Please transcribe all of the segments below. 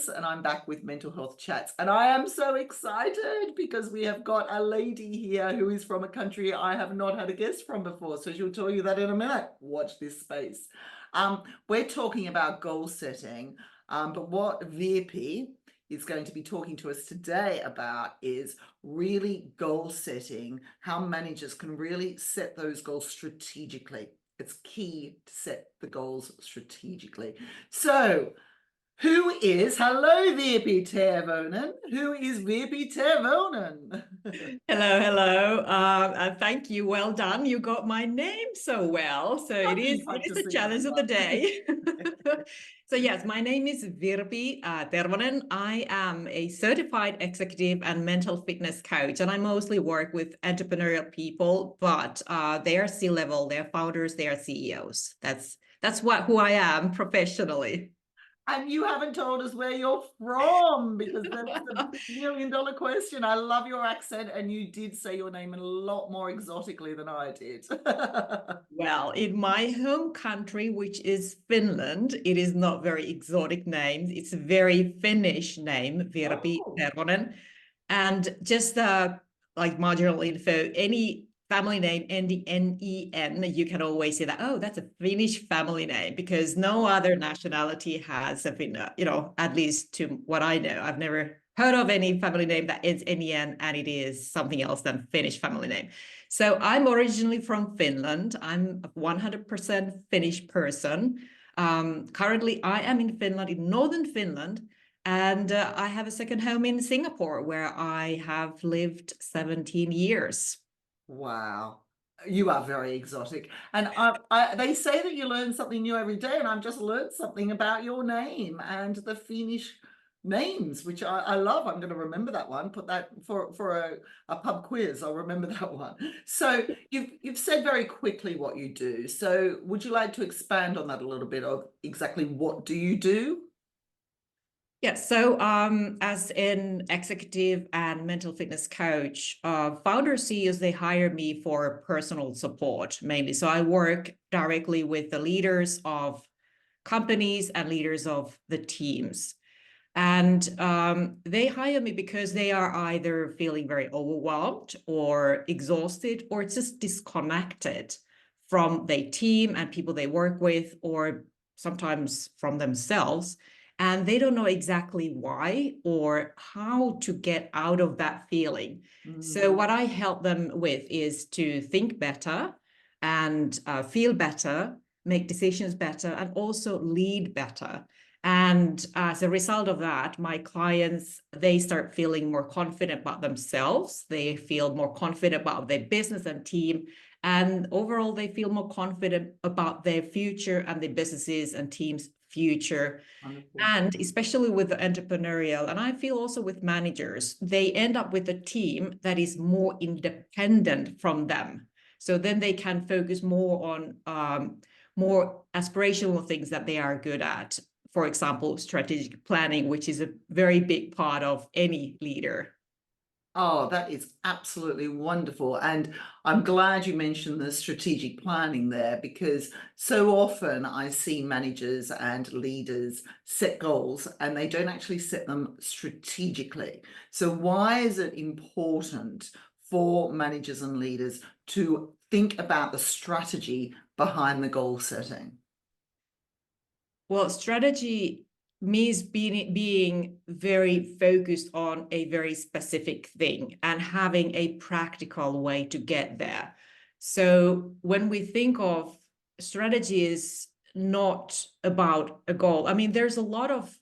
Davis, and I'm back with Mental Health Chats. And I am so excited because we have got a lady here who is from a country I have not had a guest from before. So she'll tell you that in a minute. Watch this space. We're talking about goal setting, but what Virpi is going to be talking to us today about is really goal setting, how managers can really set those goals strategically. It's key to set the goals strategically. So, hello Virpi Tervonen, who is Virpi Tervonen? Hello. Thank you. Well done. You got my name so well. So it is a challenge of the day. So yes, my name is Virpi Tervonen. I am a certified executive and mental fitness coach, and I mostly work with entrepreneurial people, but they are C-level, they're founders, they are CEOs. That's who I am professionally. And you haven't told us where you're from, because that's the million-dollar question. I love your accent, and you did say your name a lot more exotically than I did. Well, in my home country, which is Finland, it is not very exotic name. It's a very Finnish name, Virpi Tervonen. And just like marginal info, any family name ending N-E-N, you can always say that, oh, that's a Finnish family name, because no other nationality has a at least to what I know. I've never heard of any family name that ends N-E-N and it is something else than Finnish family name. So I'm originally from Finland. I'm a 100% Finnish person. Currently, I am in Finland, in northern Finland, and I have a second home in Singapore, where I have lived 17 years. Wow. You are very exotic. And they say that you learn something new every day, and I've just learned something about your name and the Finnish names, which I love. I'm going to remember that one, put that for a pub quiz. I'll remember that one. So you've said very quickly what you do. So would you like to expand on that a little bit of exactly what do you do? Yeah, so as an executive and mental fitness coach, founder CEOs, they hire me for personal support mainly. So I work directly with the leaders of companies and leaders of the teams. And they hire me because they are either feeling very overwhelmed or exhausted or just disconnected from their team and people they work with, or sometimes from themselves. And they don't know exactly why or how to get out of that feeling. So what I help them with is to think better and feel better, make decisions better, and also lead better. And as a result of that, my clients, they start feeling more confident about themselves. They feel more confident about their business and team. And overall, they feel more confident about their future and their businesses and teams' future. Wonderful. And especially with the entrepreneurial, and I feel also with managers, they end up with a team that is more independent from them. So then they can focus more on more aspirational things that they are good at. For example, strategic planning, which is a very big part of any leader. Oh, that is absolutely wonderful. And I'm glad you mentioned the strategic planning there, because so often I see managers and leaders set goals and they don't actually set them strategically. So why is it important for managers and leaders to think about the strategy behind the goal setting? Well, strategy means being very focused on a very specific thing and having a practical way to get there. So when we think of strategy, is not about a goal. I mean, there's a lot of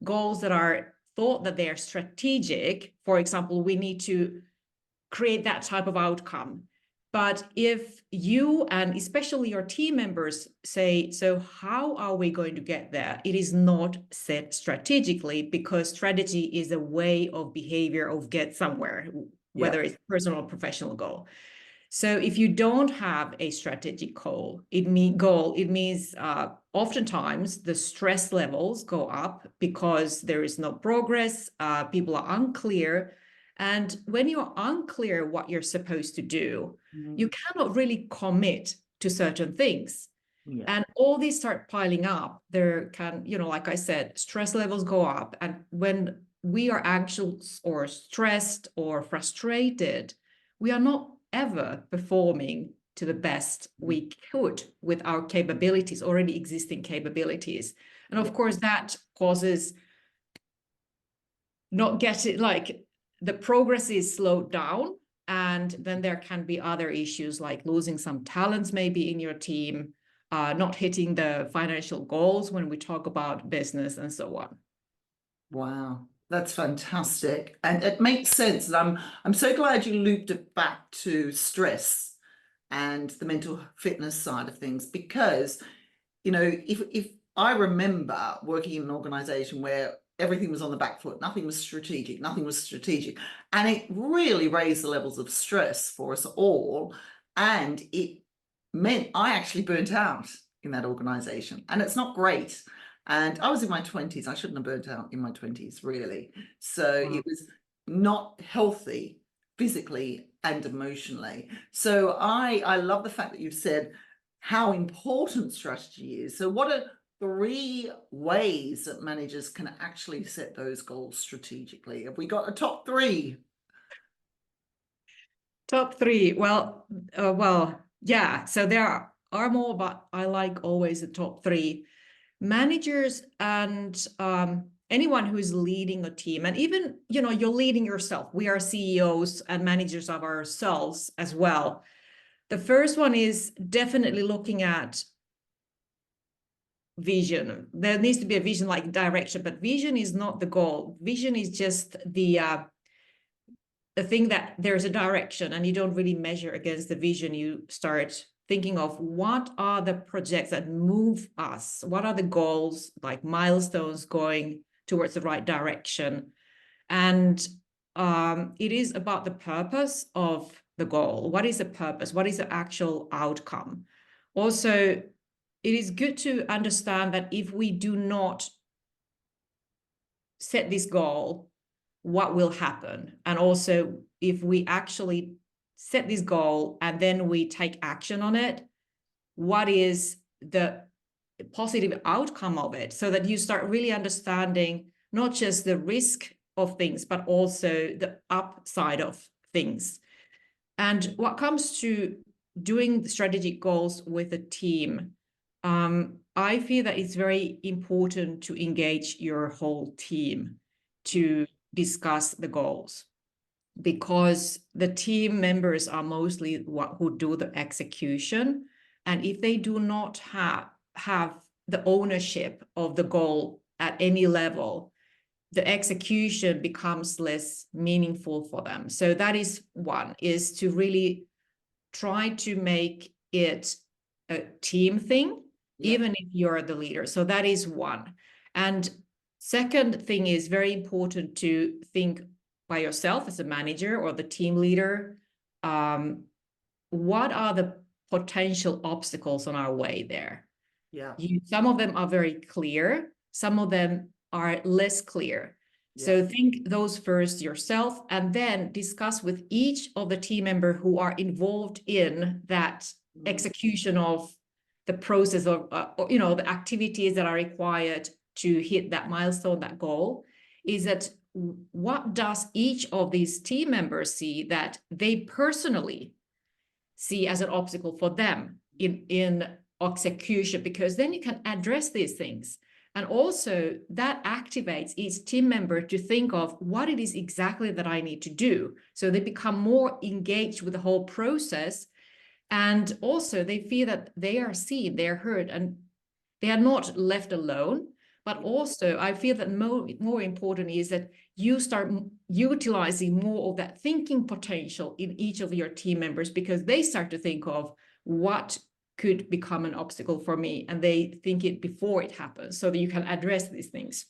goals that are thought that they are strategic. For example, we need to create that type of outcome. But if you and especially your team members say, so how are we going to get there? It is not set strategically, because strategy is a way of behavior of get somewhere, whether it's personal or professional goal. So if you don't have a strategic goal, it means oftentimes the stress levels go up because there is no progress, people are unclear. And when you're unclear what you're supposed to do, you cannot really commit to certain things. Yeah. And all these start piling up. There can, like I said, stress levels go up. And when we are anxious or stressed or frustrated, we are not ever performing to the best we could with our capabilities, already existing capabilities. And of course, that causes not getting, like, the progress is slowed down. And then there can be other issues like losing some talents maybe in your team, not hitting the financial goals when we talk about business and so on. Wow, that's fantastic. And it makes sense. And I'm so glad you looped it back to stress and the mental fitness side of things, because, if I remember working in an organization where everything was on the back foot, nothing was strategic, and it really raised the levels of stress for us all. And it meant I actually burnt out in that organization, and it's not great. And I was in my 20s. I shouldn't have burnt out in my 20s, really. So Wow. it was not healthy physically and emotionally. So I love the fact that you've said how important strategy is. So what are 3 ways that managers can actually set those goals strategically? Have we got a top 3? Top 3. Well, yeah. So there are more, but I like always the top 3. Managers and anyone who is leading a team, and even, you're leading yourself. We are CEOs and managers of ourselves as well. The first one is definitely looking at vision. There needs to be a vision, like direction, but vision is not the goal. Vision is just the thing that there's a direction, and you don't really measure against the vision. You start thinking of what are the projects that move us? What are the goals, like milestones going towards the right direction? And it is about the purpose of the goal. What is the purpose? What is the actual outcome? Also, it is good to understand that if we do not set this goal, what will happen? And also, if we actually set this goal and then we take action on it, what is the positive outcome of it? So that you start really understanding not just the risk of things, but also the upside of things. And what comes to doing strategic goals with a team, I feel that it's very important to engage your whole team to discuss the goals, because the team members are mostly who do the execution. And if they do not have the ownership of the goal at any level, the execution becomes less meaningful for them. So that is one, is to really try to make it a team thing, even if you're the leader. So that is one. And second thing is very important to think by yourself as a manager or the team leader. What are the potential obstacles on our way there? Yeah. Some of them are very clear. Some of them are less clear. So think those first yourself, and then discuss with each of the team member who are involved in that execution of the process of, the activities that are required to hit that milestone, that goal, is that what does each of these team members see that they personally see as an obstacle for them in execution? Because then you can address these things. And also that activates each team member to think of what it is exactly that I need to do. So they become more engaged with the whole process. And also they feel that they are seen, they are heard, and they are not left alone. But also I feel that more important is that you start utilizing more of that thinking potential in each of your team members, because they start to think of what could become an obstacle for me, and they think it before it happens, so that you can address these things.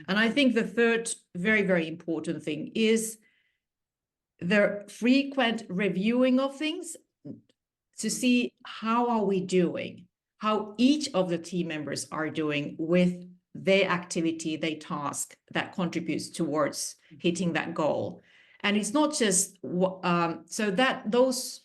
And I think the third very, very important thing is the frequent reviewing of things to see how are we doing, how each of the team members are doing with their activity, their task that contributes towards hitting that goal. And it's not just so that those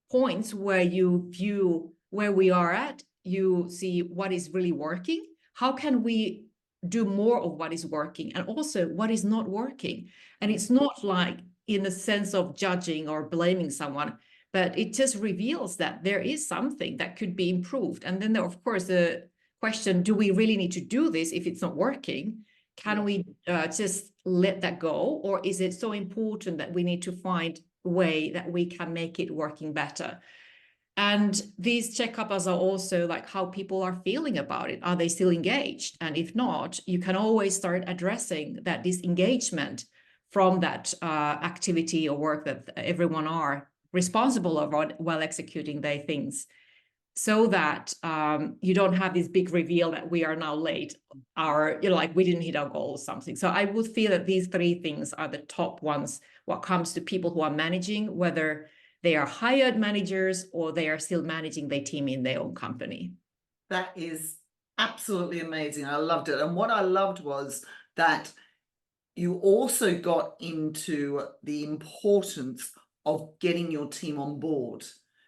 points where you view where we are at, you see what is really working. How can we do more of what is working, and also what is not working? And it's not like in the sense of judging or blaming someone, but it just reveals that there is something that could be improved. And then, of course, the question, do we really need to do this if it's not working? Can we just let that go? Or is it so important that we need to find a way that we can make it working better? And these checkups are also like how people are feeling about it. Are they still engaged? And if not, you can always start addressing that disengagement from that activity or work that everyone are responsible of while executing their things, so that you don't have this big reveal that we are now late, or like we didn't hit our goal or something. So I would feel that these three things are the top ones what comes to people who are managing, whether they are hired managers or they are still managing their team in their own company. That is absolutely amazing. I loved it. And what I loved was that you also got into the importance of getting your team on board.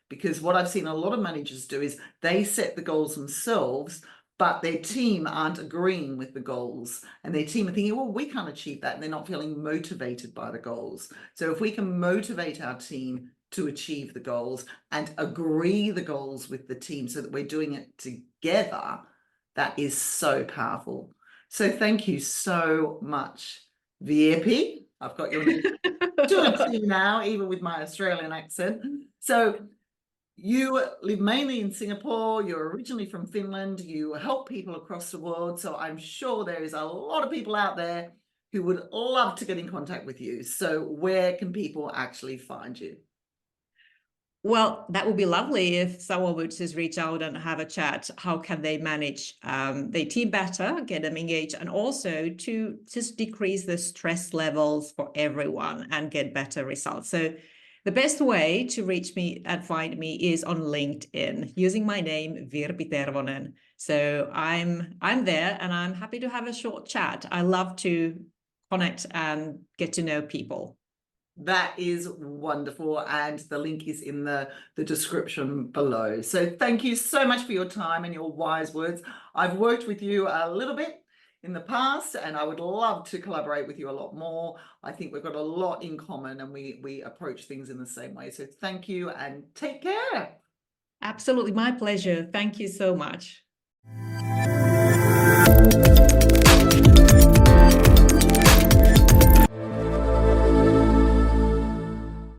Because what I've seen a lot of managers do is they set the goals themselves, but their team aren't agreeing with the goals. And their team are thinking, well, we can't achieve that. And they're not feeling motivated by the goals. So if we can motivate our team to achieve the goals and agree the goals with the team so that we're doing it together, that is so powerful. So thank you so much, Virpi. I've got your name to a T now, even with my Australian accent. So you live mainly in Singapore. You're originally from Finland. You help people across the world. So I'm sure there is a lot of people out there who would love to get in contact with you. So where can people actually find you? Well, that would be lovely if someone would just reach out and have a chat. How can they manage their team better, get them engaged, and also to just decrease the stress levels for everyone and get better results. So the best way to reach me and find me is on LinkedIn using my name, Virpi Tervonen. So I'm there and I'm happy to have a short chat. I love to connect and get to know people. That is wonderful. And the link is in the description below. So thank you so much for your time and your wise words. I've worked with you a little bit in the past, and I would love to collaborate with you a lot more. I think we've got a lot in common and we approach things in the same way. So thank you and take care. Absolutely, my pleasure. Thank you so much.